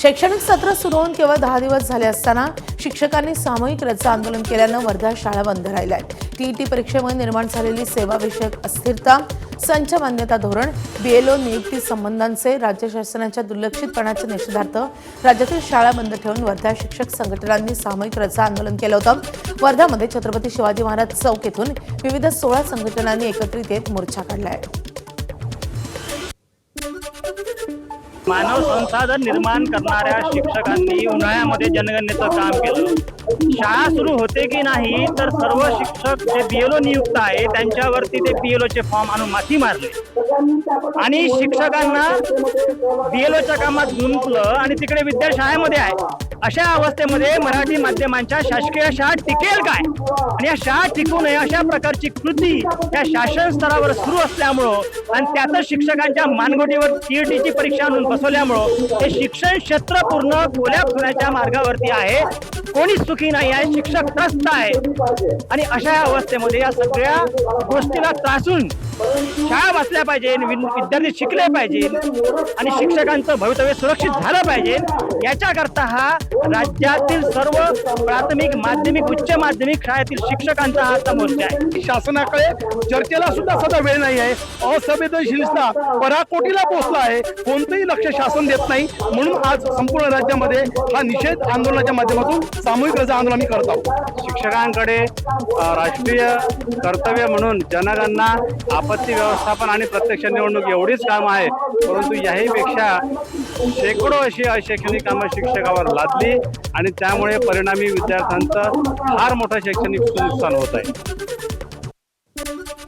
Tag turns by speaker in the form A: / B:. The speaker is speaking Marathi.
A: शैक्षणिक सत्र सुरू होऊन केवळ 10 दिवस झाले असताना शिक्षकांनी सामूहिक रजा आंदोलन केल्यानं वर्धा शाळा बंद राहिल्या आहेत। टीईटी परीक्षेमुळे निर्माण झालेली सेवाविषयक अस्थिरता, संच मान्यता धोरण, बीएलओ नियुक्ती संबंधांचे राज्य शासनाच्या दुर्लक्षितपणाच्या निषेधार्थ राज्यातील शाळा बंद ठेवून वर्धा शिक्षक संघटनांनी सामूहिक रजा आंदोलन केलं होतं। वर्धामध्ये छत्रपती शिवाजी महाराज चौक येथून विविध 16 संघटनांनी एकत्रित येत मोर्चा काढला आहे।
B: मानव संसाधन निर्माण करणाऱ्या शिक्षकांनी उन्हाळ्यामध्ये जनगणनेचं काम केलं। शाळा सुरू होते की नाही तर सर्व शिक्षक जे बीएलओ नियुक्त आहे त्यांच्यावरती ते बीएलओचे फॉर्म आणून माती मारले आणि शिक्षकांना बीएलओच्या कामात गुंतलं आणि तिकडे विद्याशाळेमध्ये आहे। अशा अवस्थेमध्ये मराठी माध्यमांच्या शासकीय शाळा टिकेल काय आणि या शाळा टिकू नये अशा प्रकारची कृती या शासन स्तरावर सुरू असल्यामुळं आणि त्यातच शिक्षकांच्या मानगोटीवर टीईटीची परीक्षा आणून बसवल्यामुळं हे शिक्षण क्षेत्र पूर्ण कोलॅप्स होण्याच्या मार्गावरती आहे। कोणी सुखी नाही आहे, शिक्षक त्रस्त आहे आणि अशा अवस्थेमध्ये या सगळ्या गोष्टीला त्रासून शाळा बसल्या पाहिजे, विद्यार्थी शिकले पाहिजे आणि शिक्षकांचं भवितव्य सुरक्षित झालं पाहिजे। याच्याकरता हा राज्यातील सर्व प्राथमिक, माध्यमिक, उच्च माध्यमिक शाळेतील शिक्षकांचा हा मोर्चा आहे।
C: शासनाकडे चर्चेला सुद्धा सध्या वेळ नाही आहे। असंवेदनशीलता पराकोटीला पोहोचला आहे, कोणतंही लक्ष शासन देत नाही। म्हणून आज संपूर्ण राज्यामध्ये हा निषेध आंदोलनाच्या माध्यमातून सामूहिक रजा आंदोलन आम्ही करत आहोत।
B: शिक्षकांकडे राष्ट्रीय कर्तव्य म्हणून जनगणना, आपत्ती व्यवस्थापन आणि प्रत्यक्ष निवडणूक एवढीच काम आहे, परंतु याहीपेक्षा शेकडो अशी अशैक्षणिक कामं शिक्षकावर लादली आणि त्यामुळे परिणामी विद्यार्थ्यांचं फार मोठं शैक्षणिक नुकसान होत आहे।